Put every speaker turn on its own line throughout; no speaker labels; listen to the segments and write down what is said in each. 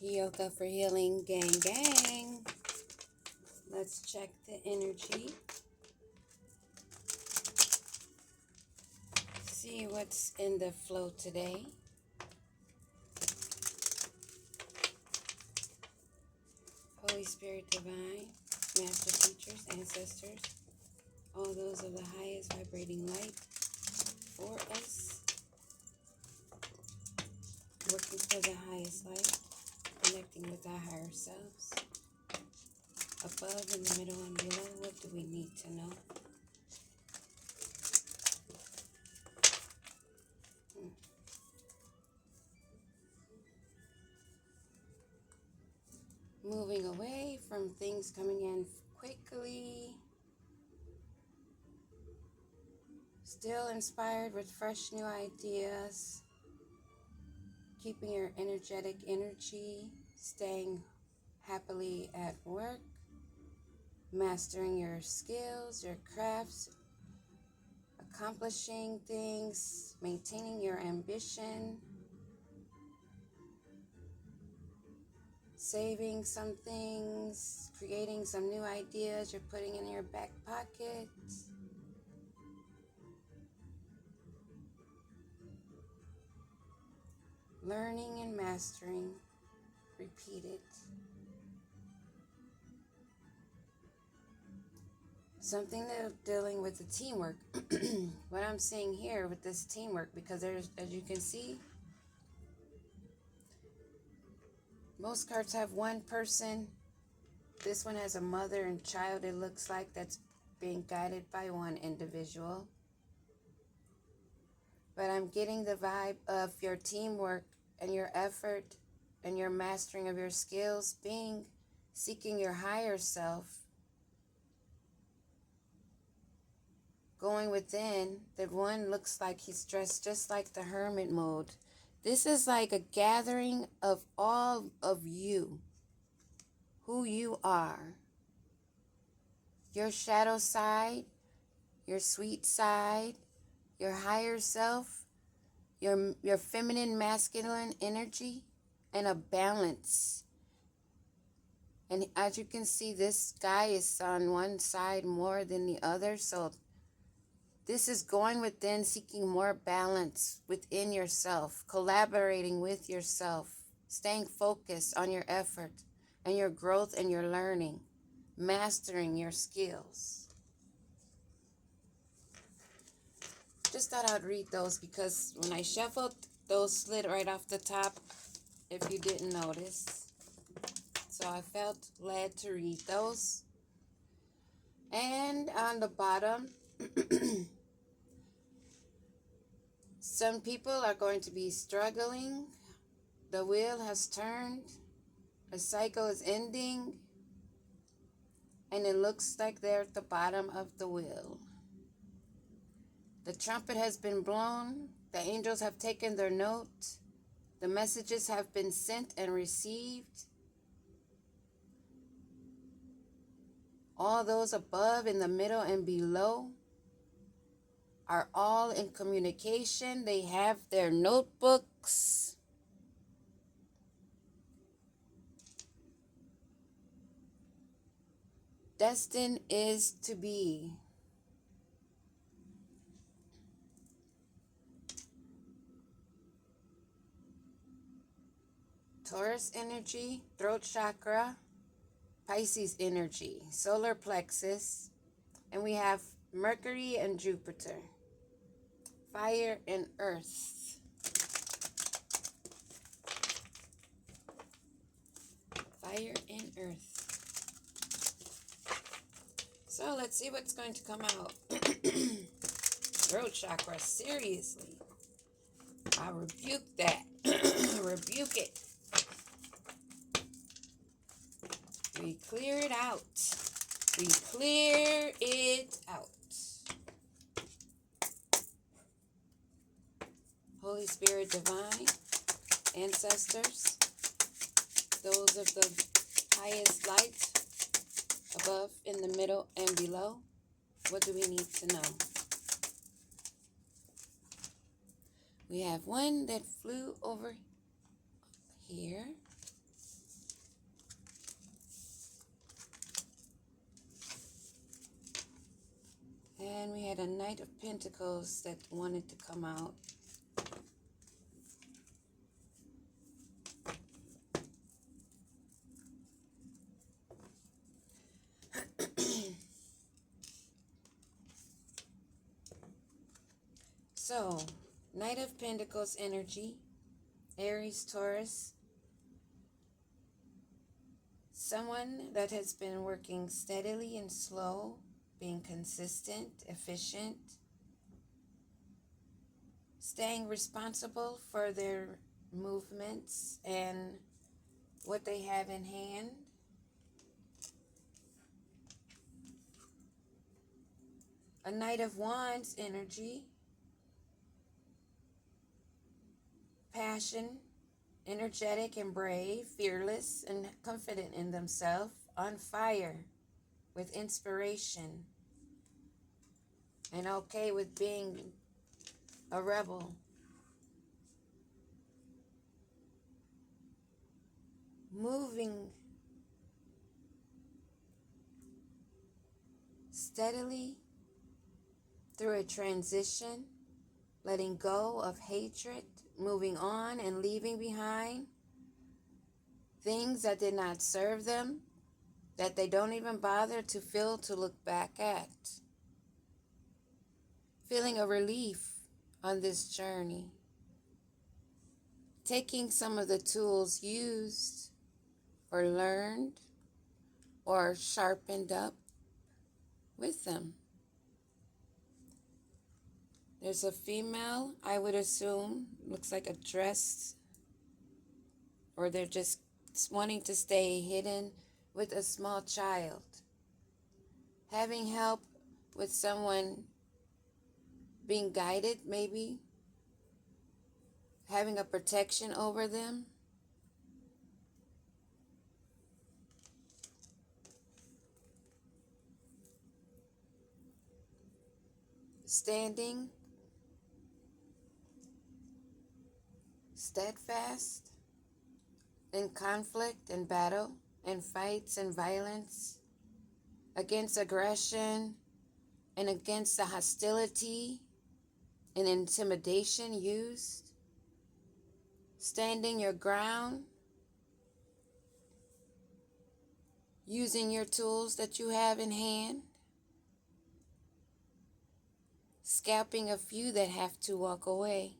Yoga for healing, gang, gang. Let's check the energy. See what's in the flow today. Holy Spirit Divine, Master Teachers, Ancestors, all those of the highest vibrating light for us, working for the highest light, connecting with our higher selves. Above, in the middle, and below, what do we need to know? Moving away from things coming in quickly. Still inspired with fresh new ideas. Keeping your energetic energy. Staying happily at work. Mastering your skills, your crafts. Accomplishing things. Maintaining your ambition. Saving some things. Creating some new ideas you're putting in your back pocket. Learning and mastering. Repeat it. Something that dealing with the teamwork. What I'm seeing here with this teamwork, because there's, as you can see, most cards have one person. This one has a mother and child, it looks like, that's being guided by one individual. But I'm getting the vibe of your teamwork and your effort and your mastering of your skills, seeking your higher self, going within. That one looks like he's dressed just like the hermit mode. This is like a gathering of all of you, who you are, your shadow side, your sweet side, your higher self, your feminine, masculine energy, and a balance. And as you can see, this guy is on one side more than the other, so this is going within, seeking more balance within yourself, collaborating with yourself, staying focused on your effort and your growth and your learning, mastering your skills. Just thought I'd read those because when I shuffled, those slid right off the top, if you didn't notice. So I felt led to read those. And on the bottom, some people are going to be struggling. The wheel has turned. A cycle is ending. And it looks like they're at the bottom of the wheel. The trumpet has been blown. The angels have taken their note. The messages have been sent and received. All those above, in the middle, and below are all in communication. They have their notebooks. Destined is to be. Taurus energy, throat chakra, Pisces energy, solar plexus, and we have Mercury and Jupiter, fire and earth. Fire and earth. So let's see what's going to come out. Throat chakra, seriously. I rebuke that. Rebuke it. We clear it out. We clear it out. Holy Spirit Divine, Ancestors, those of the highest light, above, in the middle, and below, what do we need to know? We have one that flew over here. And we had a Knight of Pentacles that wanted to come out. So, Knight of Pentacles energy, Aries, Taurus. Someone that has been working steadily and slow, being consistent, efficient, staying responsible for their movements and what they have in hand. A Knight of Wands energy, passion, energetic and brave, fearless and confident in themselves, on fire with inspiration, and okay with being a rebel. Moving steadily through a transition, letting go of hatred, moving on and leaving behind things that did not serve them, that they don't even bother to feel to look back at. Feeling a relief on this journey. Taking some of the tools used or learned or sharpened up with them. There's a female, I would assume, looks like a dress, or they're just wanting to stay hidden with a small child. Having help with someone being guided, maybe. Having a protection over them. Standing steadfast in conflict and battle and fights and violence, against aggression and against the hostility and intimidation used. Standing your ground, using your tools that you have in hand, scalping a few that have to walk away.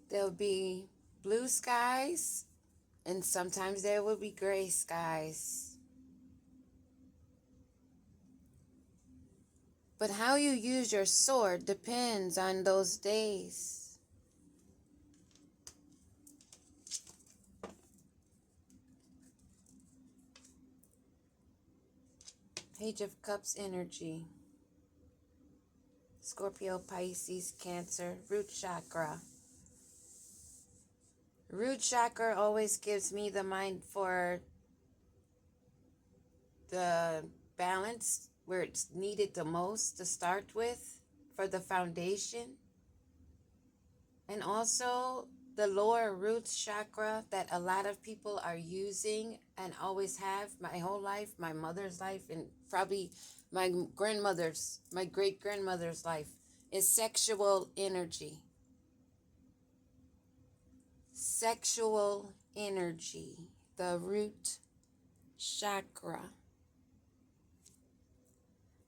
There'll be blue skies, and sometimes there will be gray skies. But how you use your sword depends on those days. Page of Cups energy. Scorpio, Pisces, Cancer, root chakra. Root chakra always gives me the mind for the balance where it's needed the most to start with, for the foundation. And also the lower root chakra that a lot of people are using and always have my whole life, my mother's life, and probably my grandmother's, my great-grandmother's life, is sexual energy. Sexual energy, the root chakra.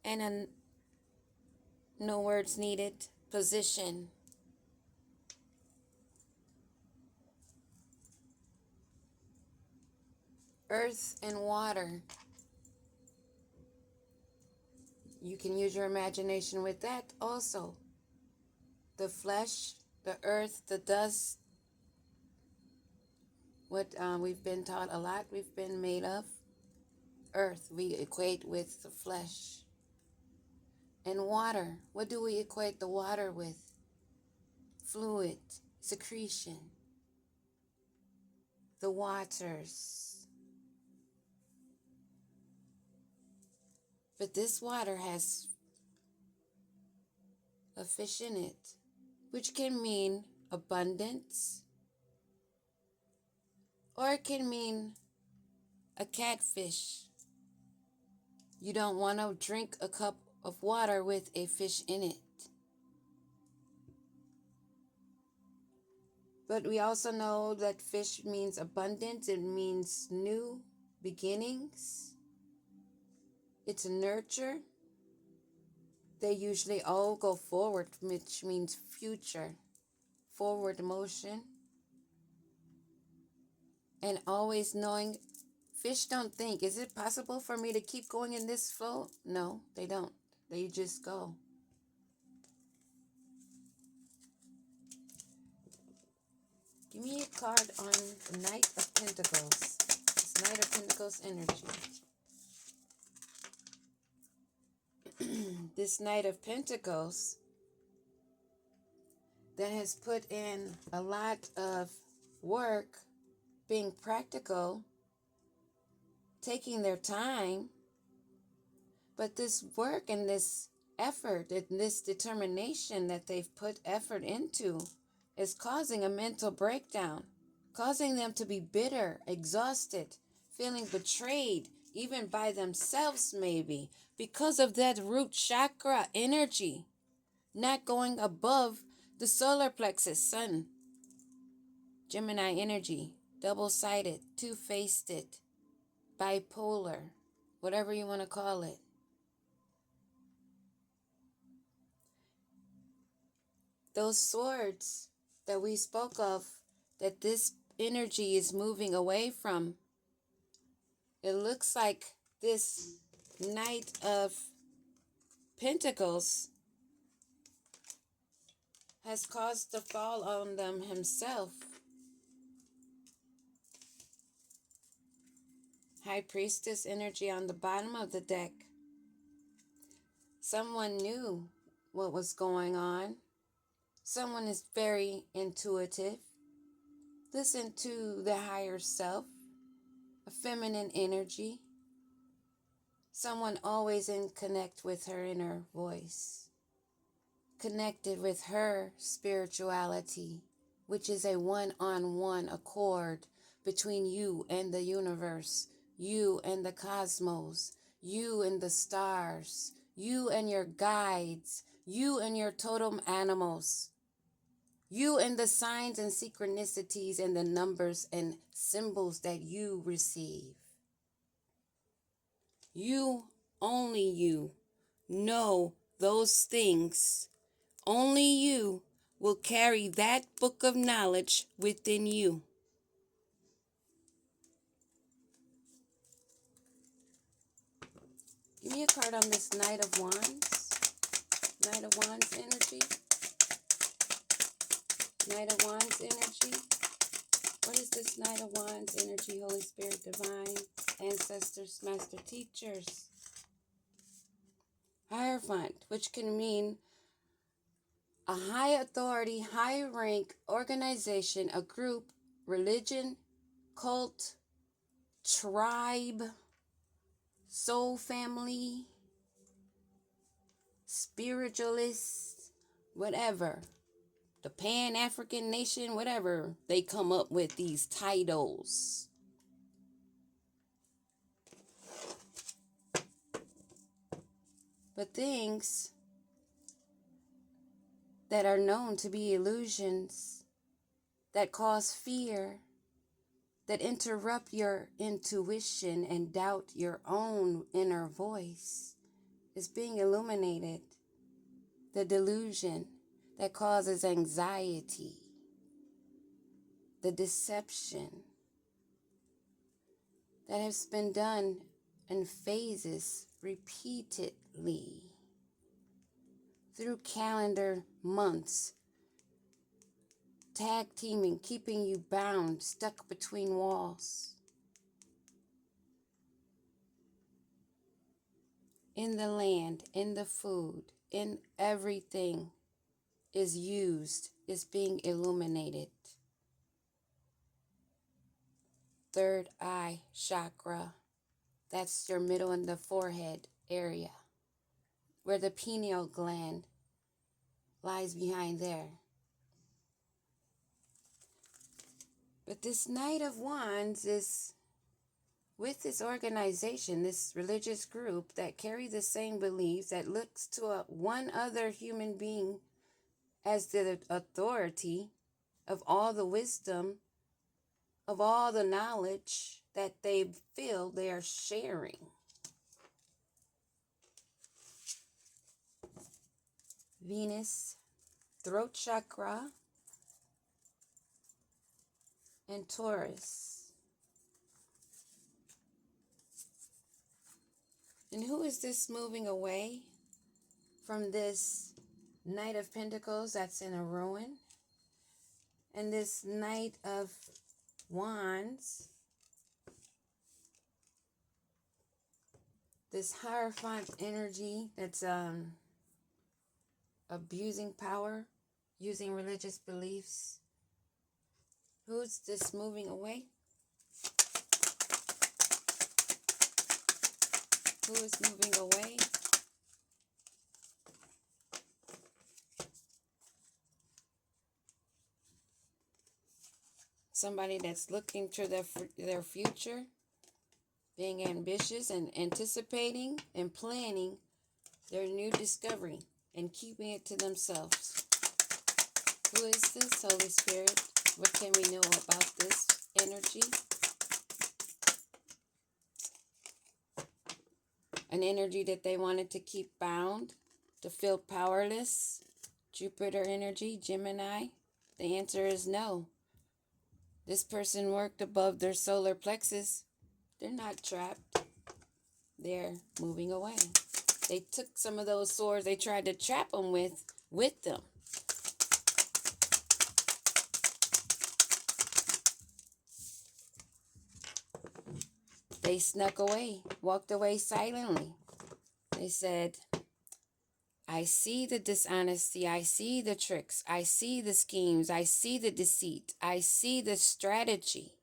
And no words needed, position. Earth and water. You can use your imagination with that also. The flesh, the earth, the dust. What we've been taught a lot, we've been made of. Earth, we equate with the flesh. And water, what do we equate the water with? Fluid, secretion. The waters. But this water has a fish in it, which can mean abundance, or it can mean a catfish. You don't want to drink a cup of water with a fish in it. But we also know that fish means abundance. It means new beginnings. It's nurture. They usually all go forward, which means future, forward motion. And always knowing, fish don't think, is it possible for me to keep going in this flow? No, they don't. They just go. Give me a card on the Knight of Pentacles. This Knight of Pentacles energy. This Knight of Pentacles that has put in a lot of work, being practical, taking their time, but this work and this effort and this determination that they've put effort into is causing a mental breakdown, causing them to be bitter, exhausted, feeling betrayed, even by themselves maybe, because of that root chakra energy, not going above the solar plexus, sun, Gemini energy, double-sided, two-faced, bipolar, whatever you want to call it. Those swords that we spoke of, that this energy is moving away from, it looks like this Knight of Pentacles has caused the fall on them himself. High Priestess energy on the bottom of the deck. Someone knew what was going on. Someone is very intuitive. Listen to the higher self, a feminine energy. Someone always in connect with her inner voice, connected with her spirituality, which is a one-on-one accord between you and the universe, you and the cosmos, you and the stars, you and your guides, you and your totem animals, you and the signs and synchronicities and the numbers and symbols that you receive. You, only you, know those things. Only you will carry that book of knowledge within you. Give me a card on this Knight of Wands. Knight of Wands energy. Knight of Wands energy. What is this Knight of Wands energy? Holy Spirit, divine, ancestors, master teachers. Hierophant, which can mean a high authority, high rank organization, a group, religion, cult, tribe, soul family, spiritualist, whatever. The Pan-African nation, whatever. They come up with these titles. But things that are known to be illusions, that cause fear, that interrupt your intuition and doubt your own inner voice, is being illuminated. The delusion that causes anxiety, the deception that has been done in phases repeatedly through calendar months, tag teaming, keeping you bound, stuck between walls. In the land, in the food, in everything is used, is being illuminated. Third eye chakra, that's your middle and the forehead area, where the pineal gland lies behind there. But this Knight of Wands is with this organization, this religious group that carry the same beliefs, that looks to one other human being as the authority of all the wisdom, of all the knowledge that they feel they are sharing. Venus, throat chakra, and Taurus. And who is this moving away from this Knight of Pentacles that's in a ruin? And this Knight of Wands, this Hierophant energy that's abusing power, using religious beliefs. Who's this moving away? Who is moving away? Somebody that's looking to their future, being ambitious and anticipating and planning their new discovery and keeping it to themselves. Who is this, Holy Spirit? What can we know about this energy? An energy that they wanted to keep bound, to feel powerless. Jupiter energy, Gemini. The answer is no. This person worked above their solar plexus. They're not trapped. They're moving away. They took some of those swords they tried to trap them with them. They snuck away, walked away silently. They said, I see the dishonesty, I see the tricks, I see the schemes, I see the deceit, I see the strategy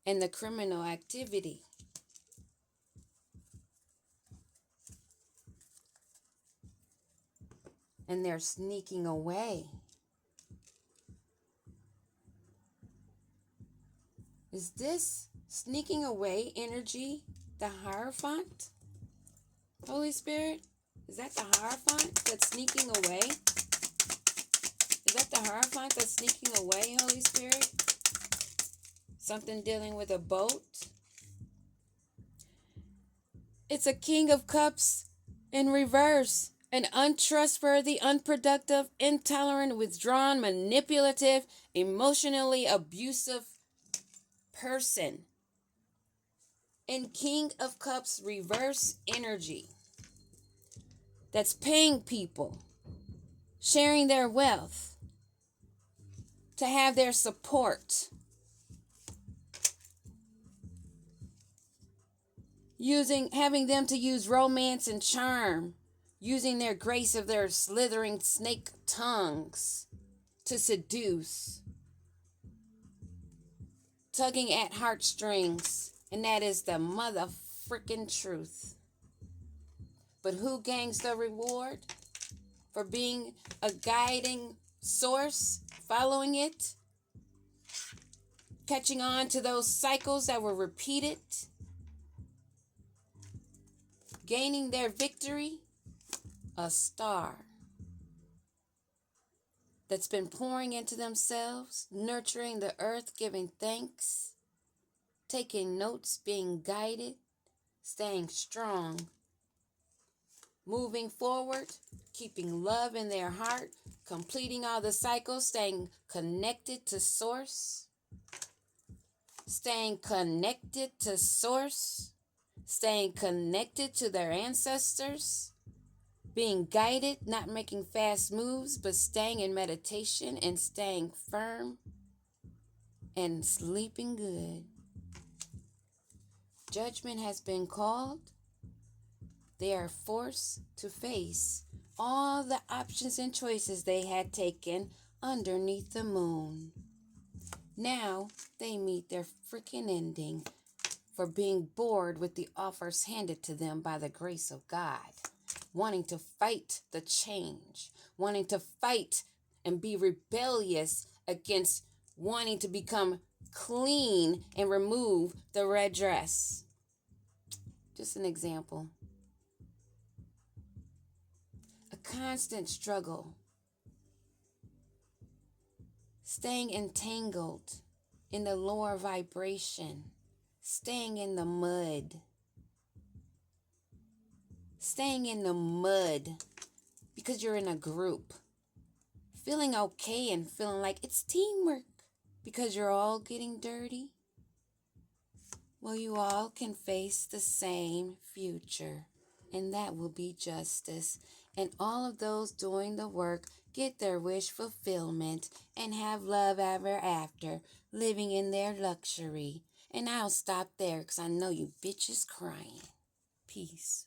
and the criminal activity. And they're sneaking away. Is this sneaking away energy the Hierophant? Holy Spirit? Is that the Hierophant that's sneaking away? Is that the Hierophant that's sneaking away, Holy Spirit? Something dealing with a boat? It's a King of Cups in reverse. An untrustworthy, unproductive, intolerant, withdrawn, manipulative, emotionally abusive person. In King of Cups reverse energy. That's paying people, sharing their wealth, to have their support, having them to use romance and charm, using their grace of their slithering snake tongues to seduce, tugging at heartstrings, and that is the mother frickin' truth. But who gains the reward for being a guiding source, following it, catching on to those cycles that were repeated, gaining their victory? A star that's been pouring into themselves, nurturing the earth, giving thanks, taking notes, being guided, staying strong, moving forward, keeping love in their heart, completing all the cycles, staying connected to source, staying connected to source, staying connected to their ancestors, being guided, not making fast moves, but staying in meditation and staying firm and sleeping good. Judgment has been called. They are forced to face all the options and choices they had taken underneath the moon. Now they meet their freaking ending for being bored with the offers handed to them by the grace of God, wanting to fight the change, wanting to fight and be rebellious against wanting to become clean and remove the red dress. Just an example. A constant struggle. Staying entangled in the lower vibration. Staying in the mud. Staying in the mud because you're in a group. Feeling okay and feeling like it's teamwork because you're all getting dirty. Well, you all can face the same future, and that will be justice. And all of those doing the work get their wish fulfillment and have love ever after, living in their luxury. And I'll stop there because I know you bitches crying. Peace.